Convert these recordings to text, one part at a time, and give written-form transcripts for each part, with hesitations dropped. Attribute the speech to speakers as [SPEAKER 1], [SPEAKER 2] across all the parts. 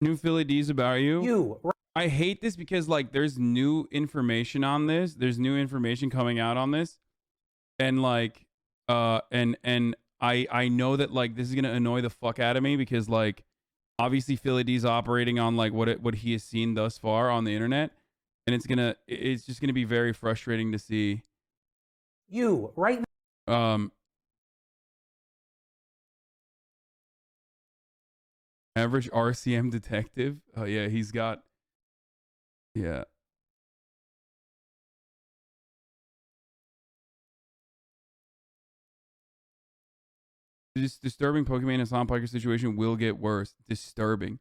[SPEAKER 1] New Philly D's about you.
[SPEAKER 2] You.
[SPEAKER 1] I hate this because like there's new information on this. There's new information coming out on this. And like and I know that like this is gonna annoy the fuck out of me because like obviously Philly D's operating on like what he has seen thus far on the internet. And it's just gonna be very frustrating to see.
[SPEAKER 2] You right now.
[SPEAKER 1] Average RCM detective. Oh yeah, he's got yeah. This disturbing Pokimane and Hassan Piker situation will get worse. Disturbing.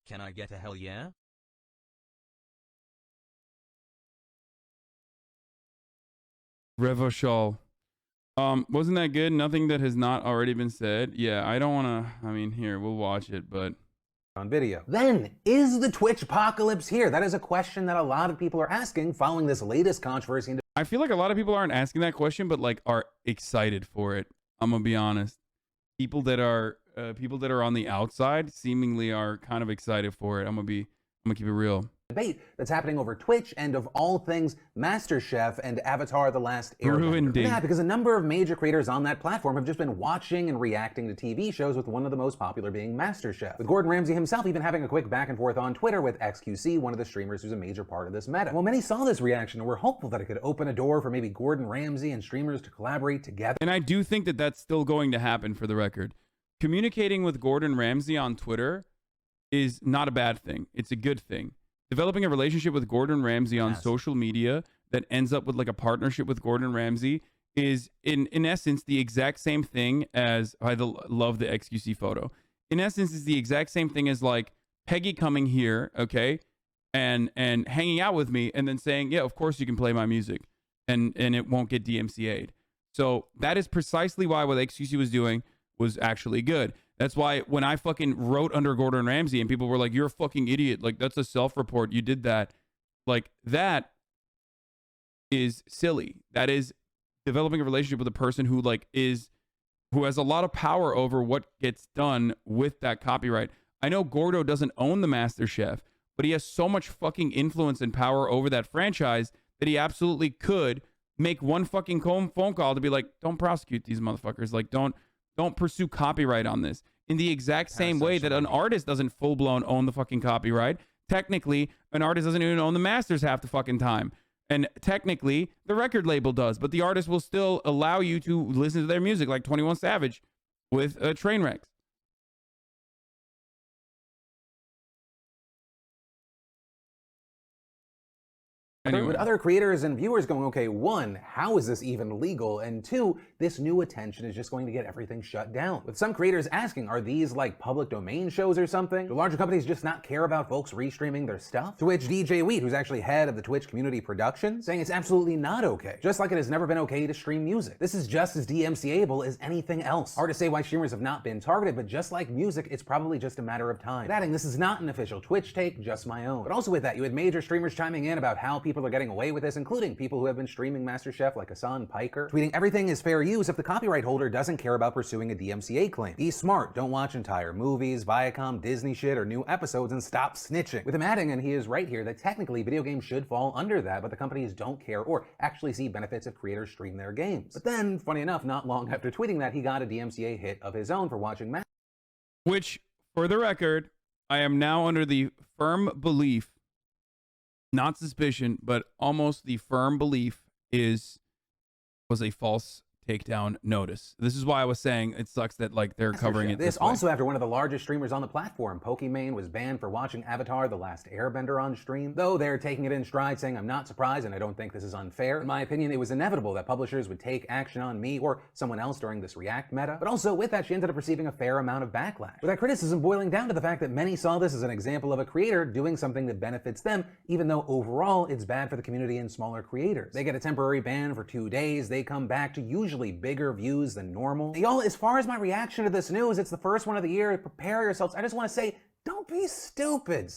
[SPEAKER 3] Can I get a hell yeah?
[SPEAKER 1] Revoshal. Wasn't that good? Nothing that has not already been said. Yeah, I don't want to. I mean, here, we'll watch it, but.
[SPEAKER 2] On video. Then, is the Twitch apocalypse here? That is a question that a lot of people are asking following this latest controversy.
[SPEAKER 1] I feel like a lot of people aren't asking that question, but like are excited for it. I'm gonna be honest. People that are on the outside seemingly are kind of excited for it. I'm gonna keep it real.
[SPEAKER 2] Debate that's happening over Twitch and of all things Masterchef and Avatar The Last Airbender. Yeah, because a number of major creators on that platform have just been watching and reacting to TV shows, with one of the most popular being Masterchef. With Gordon Ramsay himself even having a quick back and forth on Twitter with XQC, one of the streamers who's a major part of this meta. Well, many saw this reaction and were hopeful that it could open a door for maybe Gordon Ramsay and streamers to collaborate together.
[SPEAKER 1] And I do think that that's still going to happen, for the record. Communicating with Gordon Ramsay on Twitter is not a bad thing. It's a good thing. Developing a relationship with Gordon Ramsay on social media that ends up with like a partnership with Gordon Ramsay is in essence the exact same thing as love the XQC photo. In essence, is the exact same thing as like Peggy coming here, okay, and hanging out with me and then saying, yeah, of course you can play my music and it won't get DMCA'd. So that is precisely why what XQC was doing was actually good. That's why when I fucking wrote under Gordon Ramsay and people were like, you're a fucking idiot. Like, that's a self-report. You did that. Like, that is silly. That is developing a relationship with a person who who has a lot of power over what gets done with that copyright. I know Gordo doesn't own the Masterchef, but he has so much fucking influence and power over that franchise that he absolutely could make one fucking phone call to be like, don't prosecute these motherfuckers. Like, don't pursue copyright on this. In the exact same way that an artist doesn't full-blown own the fucking copyright, technically, an artist doesn't even own the masters half the fucking time. And technically, the record label does, but the artist will still allow you to listen to their music, like 21 Savage with Trainwrecks. Anyway.
[SPEAKER 2] With other creators and viewers going, okay, one, how is this even legal? And two, this new attention is just going to get everything shut down. With some creators asking, are these like public domain shows or something? Do larger companies just not care about folks restreaming their stuff? To which DJ Wheat, who's actually head of the Twitch community production, saying it's absolutely not okay. Just like it has never been okay to stream music. This is just as DMCA-able as anything else. Hard to say why streamers have not been targeted, but just like music, it's probably just a matter of time. But adding, this is not an official Twitch take, just my own. But also with that, you had major streamers chiming in about how people are getting away with this, including people who have been streaming Masterchef like Hasan Piker, tweeting everything is fair use if the copyright holder doesn't care about pursuing a DMCA claim. Be smart, don't watch entire movies, Viacom, Disney shit, or new episodes, and stop snitching. With him adding, and he is right here, that technically video games should fall under that, but the companies don't care or actually see benefits if creators stream their games. But then, funny enough, not long after tweeting that, he got a DMCA hit of his own for watching Masterchef.
[SPEAKER 1] Which, for the record, I am now under the firm belief, not suspicion, but almost the firm belief was a false takedown notice. This is why I was saying it sucks that like they're covering it this way.
[SPEAKER 2] Also after one of the largest streamers on the platform, Pokimane, was banned for watching Avatar The Last Airbender on stream. Though they're taking it in stride, saying I'm not surprised and I don't think this is unfair. In my opinion, it was inevitable that publishers would take action on me or someone else during this React meta. But also with that, she ended up receiving a fair amount of backlash. With that criticism boiling down to the fact that many saw this as an example of a creator doing something that benefits them, even though overall it's bad for the community and smaller creators. They get a temporary ban for 2 days, they come back to usually bigger views than normal. Y'all, as far as my reaction to this news, it's the first one of the year. Prepare yourselves. I just want to say, don't be stupid.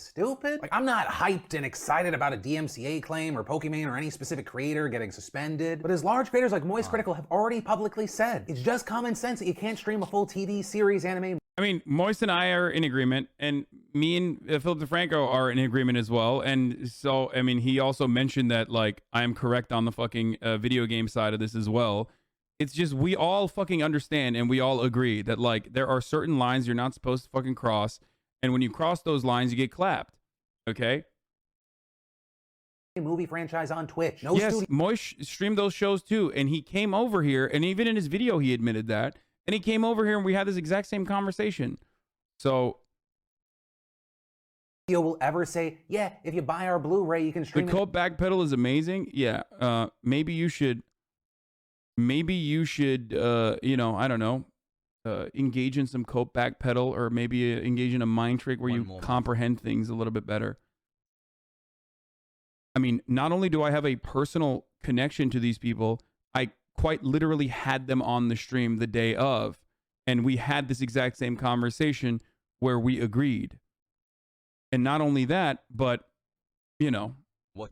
[SPEAKER 2] Like, I'm not hyped and excited about a DMCA claim or Pokimane or any specific creator getting suspended. But as large creators like Moist Critical have already publicly said, it's just common sense that you can't stream a full TV series, anime,
[SPEAKER 1] I mean, Moist and I are in agreement, and me and Philip De Franco are in agreement as well. And so, I mean, he also mentioned that, like, I am correct on the fucking video game side of this as well. It's just we all fucking understand and we all agree that, like, there are certain lines you're not supposed to fucking cross. And when you cross those lines, you get clapped. Okay?
[SPEAKER 2] movie franchise on Twitch.
[SPEAKER 1] Yes, Moish streamed those shows too. And he came over here, and even in his video, he admitted that. And he came over here and we had this exact same conversation. So
[SPEAKER 2] will ever say, yeah, if you buy our Blu-ray, you can stream
[SPEAKER 1] the co-op backpedal is amazing. Yeah. Maybe you should, you know, I don't know, engage in some co-op backpedal, or maybe engage in a mind trick where you comprehend things a little bit better. I mean, not only do I have a personal connection to these people, I quite literally had them on the stream the day of, and we had this exact same conversation where we agreed. And not only that, but, you know,
[SPEAKER 3] what?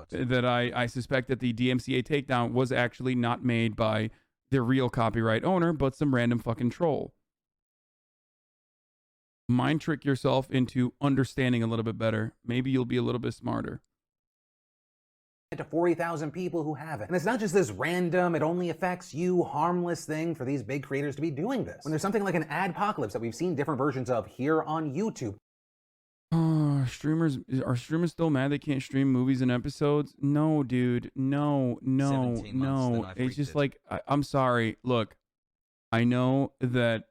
[SPEAKER 1] That I suspect that the DMCA takedown was actually not made by the real copyright owner, but some random fucking troll. Mind trick yourself into understanding a little bit better. Maybe you'll be a little bit smarter.
[SPEAKER 2] To 40,000 people who have it. And it's not just this random, it only affects you, harmless thing for these big creators to be doing this. When there's something like an adpocalypse that we've seen different versions of here on YouTube.
[SPEAKER 1] Are streamers still mad they can't stream movies and episodes? No, dude. No. It's just like, I'm sorry. Look, I know that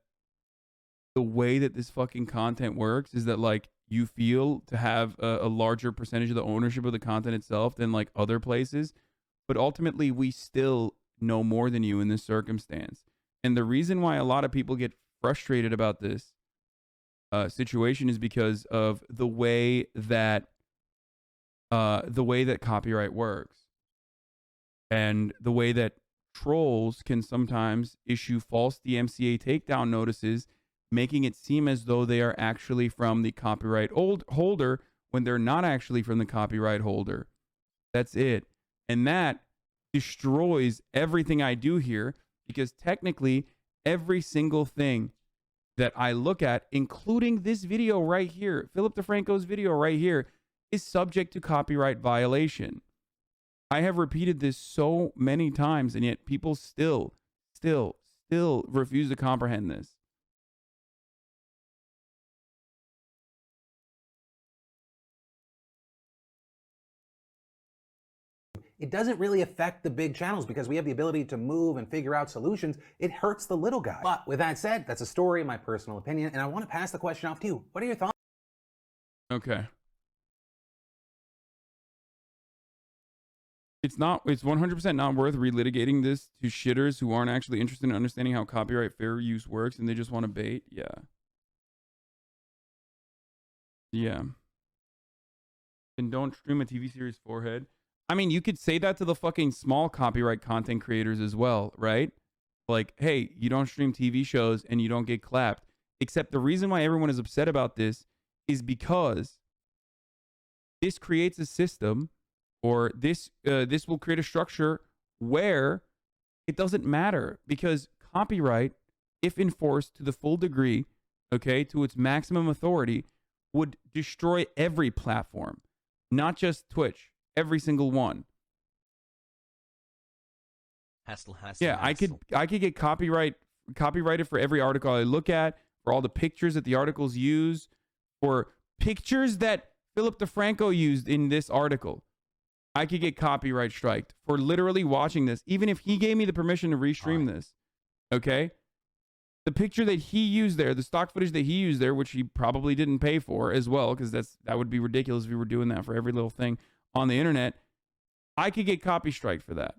[SPEAKER 1] the way that this fucking content works is that, like, you feel to have a larger percentage of the ownership of the content itself than, like, other places. But ultimately, we still know more than you in this circumstance. And the reason why a lot of people get frustrated about this situation is because of the way that copyright works, and the way that trolls can sometimes issue false DMCA takedown notices, making it seem as though they are actually from the copyright holder when they're not actually from the copyright holder. That's it. And that destroys everything I do here, because technically every single thing that I look at, including this video right here, Philip De Franco's video right here, is subject to copyright violation. I have repeated this so many times, and yet people still refuse to comprehend this.
[SPEAKER 2] It doesn't really affect the big channels because we have the ability to move and figure out solutions. It hurts the little guy. But with that said, that's a story, my personal opinion, and I want to pass the question off to you. What are your thoughts?
[SPEAKER 1] Okay. It's 100% not worth relitigating this to shitters who aren't actually interested in understanding how copyright fair use works and they just want to bait. Yeah. And don't stream a TV series forehead. I mean, you could say that to the fucking small copyright content creators as well, right? Like, hey, you don't stream TV shows and you don't get clapped. Except the reason why everyone is upset about this is because this creates a system, or this will create a structure where it doesn't matter, because copyright, if enforced to the full degree, okay, to its maximum authority, would destroy every platform, not just Twitch. Every single one. Yeah, I could get copyrighted for every article I look at, for all the pictures that the articles use, for pictures that Philip De Franco used in this article. I could get copyright striked for literally watching this, even if he gave me the permission to restream this. Okay? The picture that he used there, the stock footage that he used there, which he probably didn't pay for as well, because that would be ridiculous if we were doing that for every little thing on the internet, I could get copy strike for that.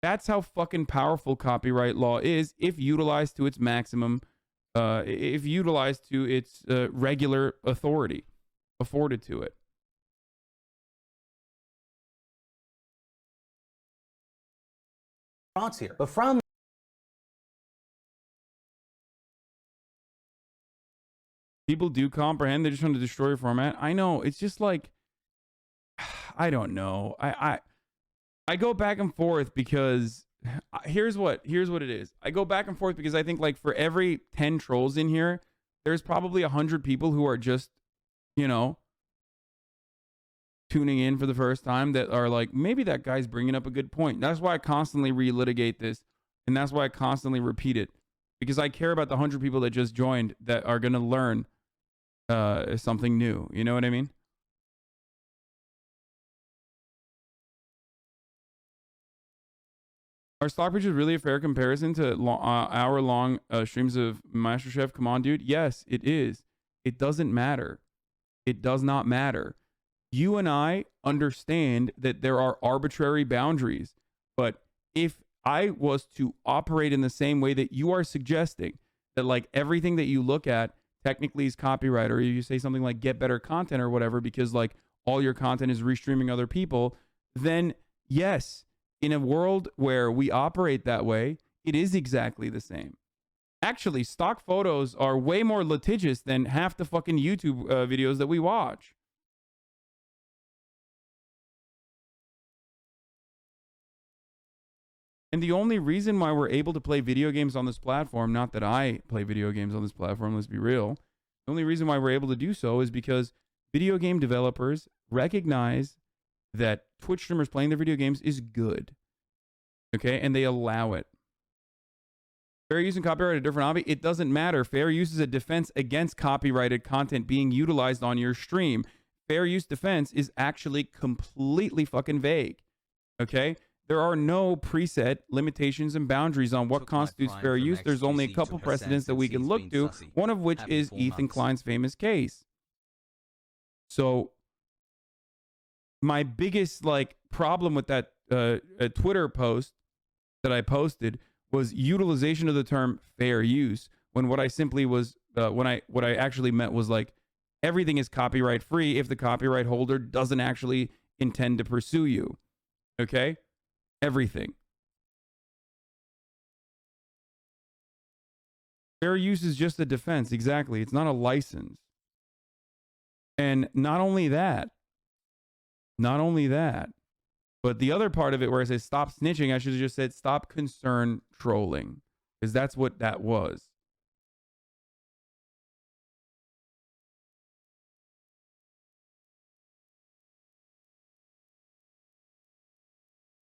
[SPEAKER 1] That's how fucking powerful copyright law is if utilized to its maximum, if utilized to its regular authority afforded to it.
[SPEAKER 2] Thoughts here, but from
[SPEAKER 1] people do comprehend, they're just trying to destroy your format. I know, it's just like, I don't know. I go back and forth because here's what it is. I go back and forth because I think, like, for every 10 trolls in here, there's probably 100 people who are just, you know, tuning in for the first time that are like, maybe that guy's bringing up a good point. That's why I constantly relitigate this, and that's why I constantly repeat it, because I care about the 100 people that just joined that are going to learn something new. You know what I mean? Are stock pitches really a fair comparison to hour-long streams of MasterChef? Come on, dude. Yes, it is. It doesn't matter. It does not matter. You and I understand that there are arbitrary boundaries, but if I was to operate in the same way that you are suggesting, that like everything that you look at technically is copyright, or you say something like get better content or whatever because like all your content is restreaming other people, then yes, in a world where we operate that way, it is exactly the same. Actually, stock photos are way more litigious than half the fucking YouTube videos that we watch. And the only reason why we're able to play video games on this platform, not that I play video games on this platform, let's be real. The only reason why we're able to do so is because video game developers recognize that Twitch streamers playing their video games is good. Okay? And they allow it. Fair use and copyright are a different hobby. It doesn't matter. Fair use is a defense against copyrighted content being utilized on your stream. Fair use defense is actually completely fucking vague. Okay? There are no preset limitations and boundaries on what constitutes fair use. There's only a couple precedents that we can look to, one of which is Ethan Klein's famous case. So my biggest like problem with that Twitter post that I posted was utilization of the term fair use, when what I simply was what I actually meant was like everything is copyright free if the copyright holder doesn't actually intend to pursue you. Okay? Everything. Fair use is just a defense. Exactly. It's not a license. And not only that, but the other part of it where I say stop snitching, I should have just said stop concern trolling, because that's what that was.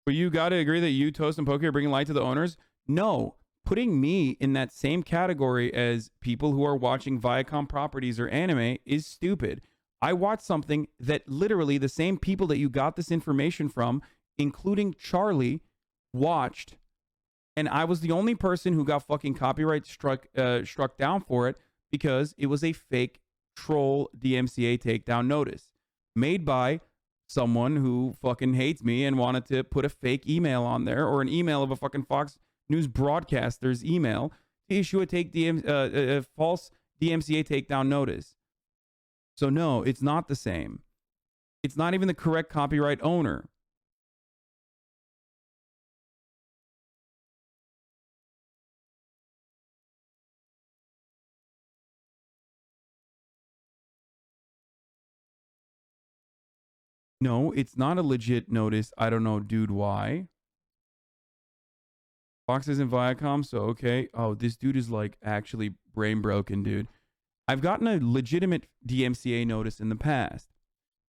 [SPEAKER 1] But you got to agree that you, Toast, and Poke are bringing light to the owners? No. Putting me in that same category as people who are watching Viacom properties or anime is stupid. I watched something that literally the same people that you got this information from, including Charlie, watched. And I was the only person who got fucking copyright struck down for it because it was a fake troll DMCA takedown notice made by someone who fucking hates me and wanted to put a fake email on there, or an email of a fucking Fox News broadcaster's email to issue a false DMCA takedown notice. So no, it's not the same. It's not even the correct copyright owner. No, it's not a legit notice. I don't know, dude, why? Fox isn't Viacom, so okay. Oh, this dude is like actually brain broken, dude. I've gotten a legitimate DMCA notice in the past.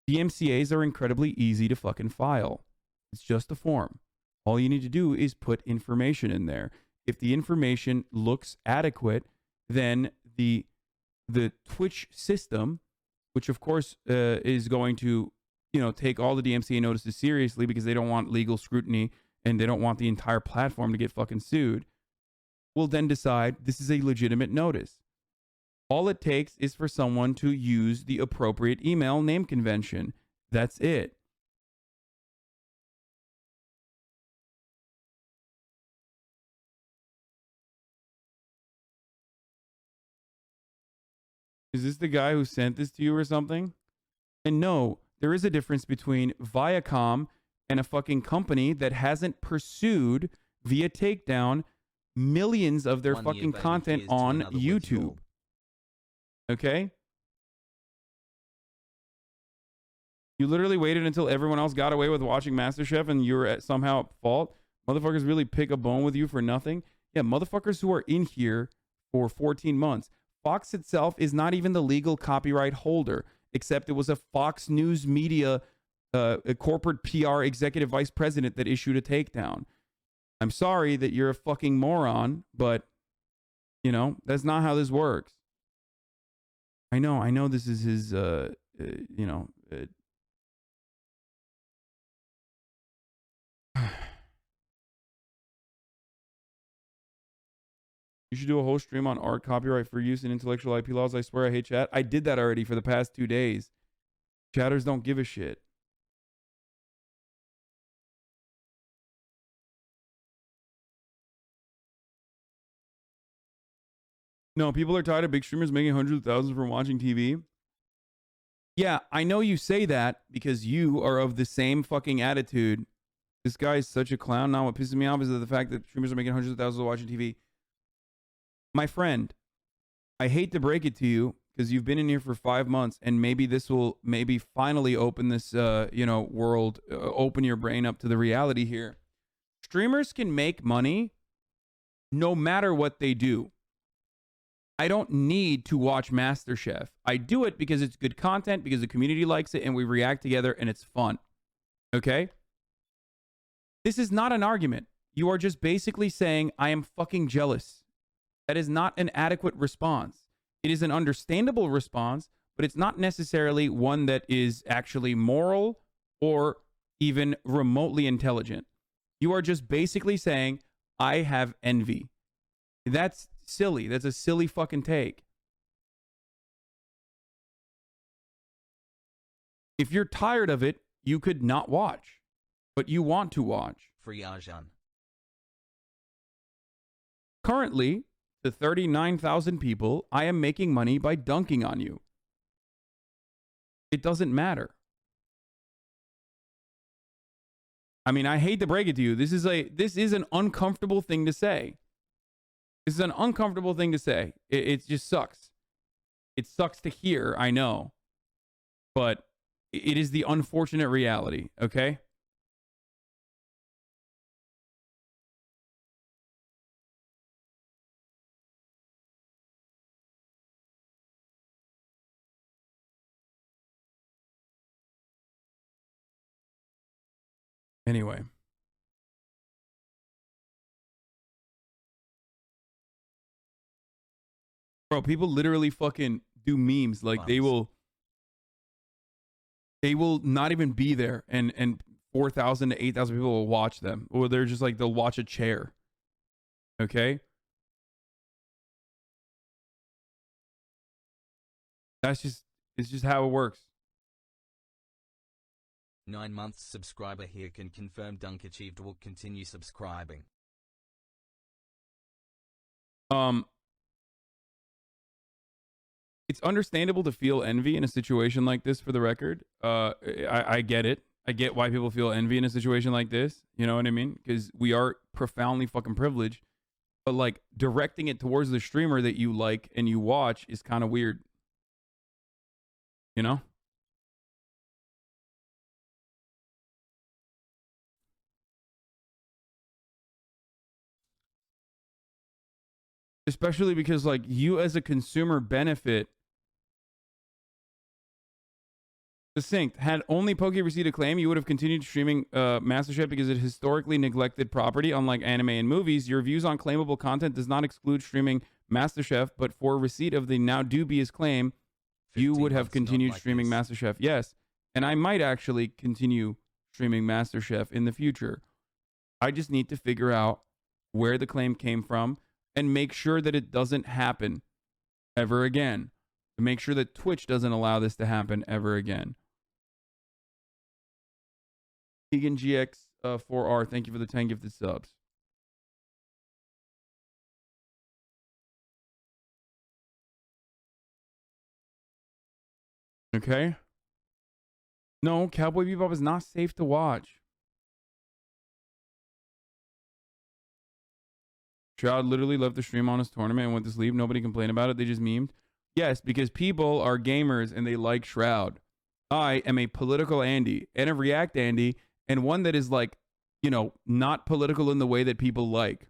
[SPEAKER 1] DMCAs are incredibly easy to fucking file. It's just a form. All you need to do is put information in there. If the information looks adequate, then the Twitch system, which of course is going to, you know, take all the DMCA notices seriously because they don't want legal scrutiny and they don't want the entire platform to get fucking sued, will then decide this is a legitimate notice. All it takes is for someone to use the appropriate email name convention. That's it. Is this the guy who sent this to you or something? And no, there is a difference between Viacom and a fucking company that hasn't pursued via takedown millions of their fucking content on YouTube. Okay? You literally waited until everyone else got away with watching MasterChef and you're somehow at fault. Motherfuckers really pick a bone with you for nothing. Yeah, motherfuckers who are in here for 14 months. Fox itself is not even the legal copyright holder, except it was a Fox News Media a corporate PR executive vice president that issued a takedown. I'm sorry that you're a fucking moron, but, you know, that's not how this works. I know this is his, you know... You should do a whole stream on art copyright for use in intellectual IP laws. I swear I hate chat. I did that already for the past 2 days. Chatters don't give a shit. No, people are tired of big streamers making hundreds of thousands from watching TV. Yeah, I know you say that because you are of the same fucking attitude. This guy is such a clown. Now what pisses me off is the fact that streamers are making hundreds of thousands watching TV. My friend, I hate to break it to you because you've been in here for 5 months and maybe this will finally open this, you know, world, open your brain up to the reality here. Streamers can make money no matter what they do. I don't need to watch Masterchef. I do it because it's good content, because the community likes it, and we react together, and it's fun. Okay? This is not an argument. You are just basically saying, I am fucking jealous. That is not an adequate response. It is an understandable response, but it's not necessarily one that is actually moral or even remotely intelligent. You are just basically saying, I have envy. That's silly. That's a silly fucking take. If you're tired of it, you could not watch, but you want to watch.
[SPEAKER 3] Free Arjan.
[SPEAKER 1] Currently, to 39,000 people, I am making money by dunking on you. It doesn't matter. I mean, I hate to break it to you. This is an uncomfortable thing to say. This is an uncomfortable thing to say. It just sucks. It sucks to hear, I know. But it is the unfortunate reality, okay? Anyway. Bro, people literally fucking do memes. Like, they will not even be there, and 4,000 to 8,000 people will watch them. Or they're just like, they'll watch a chair. Okay? It's just how it works.
[SPEAKER 3] 9 months subscriber here can confirm Dunk achieved, will continue subscribing.
[SPEAKER 1] It's understandable to feel envy in a situation like this, for the record. I get it. I get why people feel envy in a situation like this. You know what I mean? Because we are profoundly fucking privileged. But, like, directing it towards the streamer that you like and you watch is kind of weird. You know? Especially because, like, you as a consumer benefit. Succinct. Had only Poke received a claim, you would have continued streaming Masterchef because it is historically neglected property. Unlike anime and movies, your views on claimable content does not exclude streaming Masterchef, but for receipt of the now dubious claim, you would have continued streaming Masterchef. Yes, and I might actually continue streaming Masterchef in the future. I just need to figure out where the claim came from and make sure that it doesn't happen ever again. To make sure that Twitch doesn't allow this to happen ever again. Keegan GX 4R, thank you for the 10 gifted subs. Okay. No, Cowboy Bebop is not safe to watch. Shroud literally left the stream on his tournament and went to sleep. Nobody complained about it. They just memed. Yes, because people are gamers and they like Shroud. I am a political Andy and a React Andy, and one that is, like, you know, not political in the way that people like.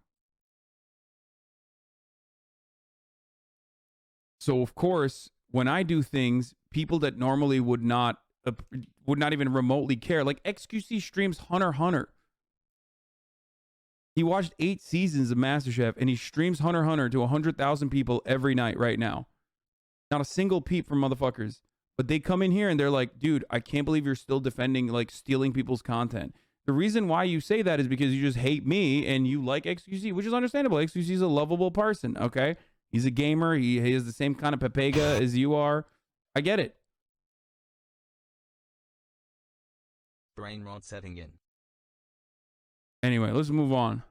[SPEAKER 1] So of course, when I do things, people that normally would not even remotely care. Like XQC streams Hunter x Hunter. He watched 8 seasons of MasterChef and he streams Hunter x Hunter to 100,000 people every night right now. Not a single peep from motherfuckers. But they come in here and they're like, dude, I can't believe you're still defending, like, stealing people's content. The reason why you say that is because you just hate me and you like XQC, which is understandable. XQC is a lovable person, okay? He's a gamer. He has the same kind of pepega as you are. I get it.
[SPEAKER 3] Brain rot setting in.
[SPEAKER 1] Anyway, let's move on.